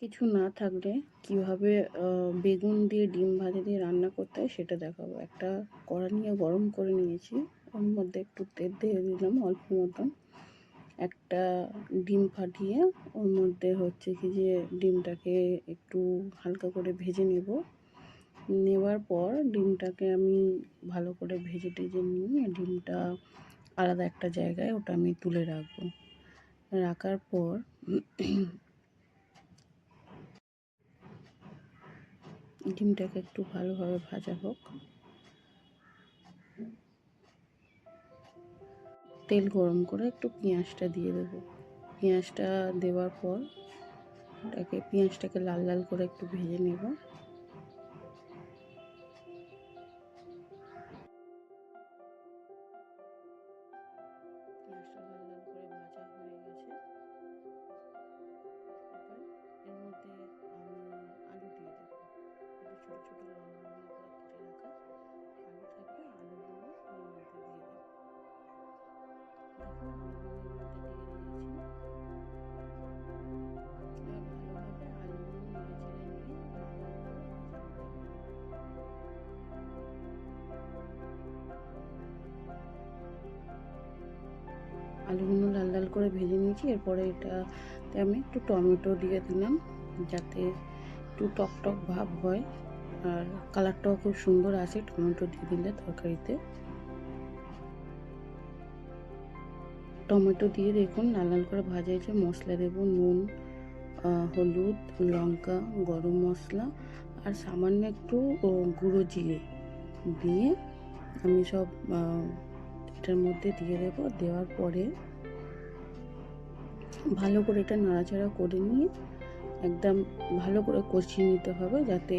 কিছু না থাকলে কিভাবে বেগুন দিয়ে ডিম ভাজা দিয়ে রান্না করতে হয় সেটা দেখাবো। একটা কড়া নিয়ে গরম করে নিয়েছি, ওর মধ্যে একটু তেল দিয়ে দিলাম অল্প মতন। একটা ডিম ফাটিয়ে ওর মধ্যে হচ্ছে কি যে ডিমটাকে একটু হালকা করে ভেজে নেওয়ার পর ডিমটাকে আমি ভালো করে ভেজে টেজে নিয়ে ডিমটা আলাদা একটা জায়গায় ওটা আমি তুলে রাখবো। রাখার পর ডিমটাকে একটু ভালোভাবে ভাজা হোক। তেল গরম করে একটু পেঁয়াজটা দিয়ে দেবো। পেঁয়াজটা দেওয়ার পর পেঁয়াজটাকে লাল লাল করে একটু ভেজে নেব। পেঁয়াজটা লাল লাল করে ভাজা হয়ে গেছে। এবার এর মধ্যে আমি আলু দিয়ে দেবো। একটু ছোটো ছোটো লম্বা লম্বা করে কেটে রাখা আলু থাকবে, আলুগুলো এর মধ্যে দিয়ে দেবো। দেখুন আলুগুলো এর মধ্যে দিয়ে দিয়েছি। এবার ভালোভাবে আলুগুলো নেড়ে চেড়ে নিয়ে লাল লাল করে ভেজে নিতে হবে। আলুগুলো লাল লাল করে ভেজে নিয়েছি। এরপরে এটাতে আমি একটু টমেটো দিয়ে দিলাম, যাতে একটু টক টক ভাব হয় আর কালারটাও খুব সুন্দর আসে টমেটো দিয়ে দিলে তরকারিতে। টমেটো দিয়ে দেখুন লাল লাল করে ভাজা হয়েছে। মশলা দেবো নুন, হলুদ, লঙ্কা, গরম মশলা আর সামান্য একটু গুঁড়ো জিরে দিয়ে আমি সব এটার মধ্যে দিয়ে দেবো। দেওয়ার পরে ভালো করে এটা নাড়াচাড়া করে নিয়ে একদম ভালো করে কষিয়ে নিতে হবে, যাতে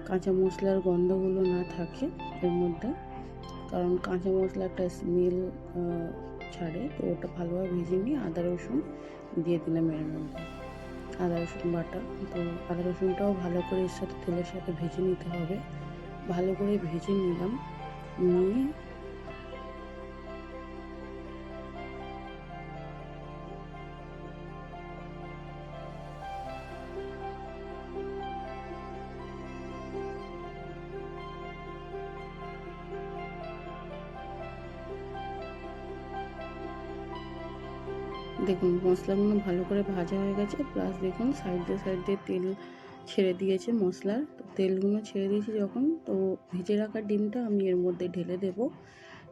কাঁচা মশলার গন্ধগুলো না থাকে এর মধ্যে, কারণ কাঁচা মশলা একটা স্মেল ছাড়ে। তো ওটা ভালোভাবে ভেজে নিয়ে আদা রসুন দিয়ে দিলাম এর মধ্যে, আদা রসুন বাটা। তো আদা রসুনটাও ভালো করে এর সাথে তেলের সাথে ভেজে নিতে হবে। ভালো করে ভেজে নিলাম, নিয়ে দেখুন মশলাগুলো ভালো করে ভাজা হয়ে গেছে, প্লাস দেখুন সাইড দিয়ে তেল ছেড়ে দিয়েছে মশলার। তো তেলগুলো ছেড়ে দিয়েছি যখন, তো ভেজে রাখা ডিমটা আমি এর মধ্যে ঢেলে দেব।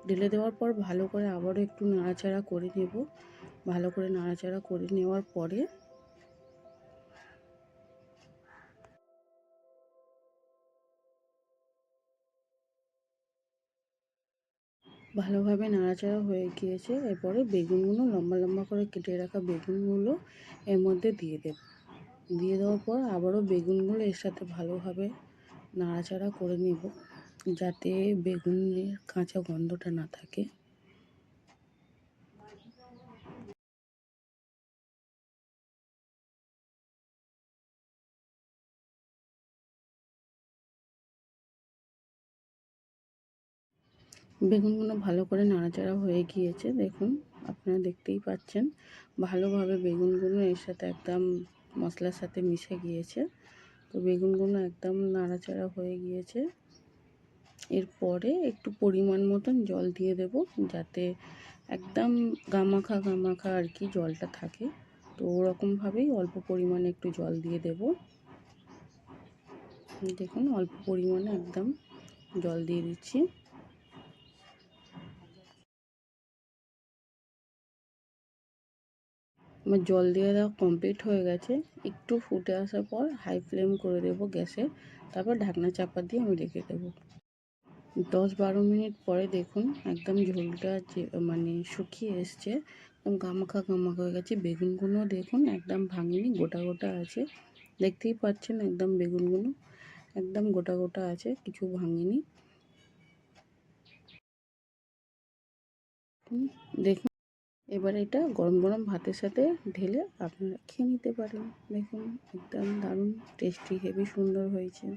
ঢেলে দেওয়ার পর ভালো করে আবারও একটু নাড়াচাড়া করে নেব। ভালো করে নাড়াচাড়া করে নেওয়ার পরে ভালোভাবে নাড়াচাড়া হয়ে গিয়েছে। এরপরে বেগুনগুলো লম্বা লম্বা করে কেটে রাখা বেগুনগুলো এর মধ্যে দিয়ে দেব। দিয়ে দেওয়ার পর আবারও বেগুনগুলো এর সাথে ভালোভাবে নাড়াচাড়া করে নেব, যাতে বেগুনের কাঁচা গন্ধটা না থাকে। বেগুনগুলো ভালো করে নাড়াচাড়া হয়ে গিয়েছে, দেখুন আপনারা দেখতেই পাচ্ছেন ভালোভাবে বেগুনগুলো এর সাথে একদম মশলার সাথে মিশে গিয়েছে। তো বেগুনগুলো একদম নাড়াচাড়া হয়ে গিয়েছে। এরপরে একটু পরিমাণ মতন জল দিয়ে দেব, যাতে একদম গামাখা গামাখা আর কি জলটা থাকে। তো ওরকমভাবেই অল্প পরিমাণে একটু জল দিয়ে দেব। দেখুন অল্প পরিমাণে একদম জল দিয়ে দিচ্ছি। আমার জল দিয়ে দেওয়া কমপ্লিট হয়ে গেছে। একটু ফুটে আসার পর হাই ফ্লেম করে দেব গ্যাসে, তারপর ঢাকনা চাপা দিয়ে আমি রেখে দেবো। 10-12 মিনিট পরে দেখুন একদম ঝোলটা যে মানে শুকিয়ে এসছে, একদম গামাখা গামাখা হয়ে গেছে। বেগুনগুলো দেখুন একদম ভাঙেনি, গোটা গোটা আছে। দেখতেই পাচ্ছেন একদম বেগুনগুলো একদম গোটা গোটা আছে, কিছু ভাঙেনি। দেখুন এবার এটা গরম গরম ভাতের সাথে ঢেলে আপনারা খেয়ে নিতে পারেন। দেখুন একদম দারুণ টেস্টি, হেভি সুন্দর হয়েছে।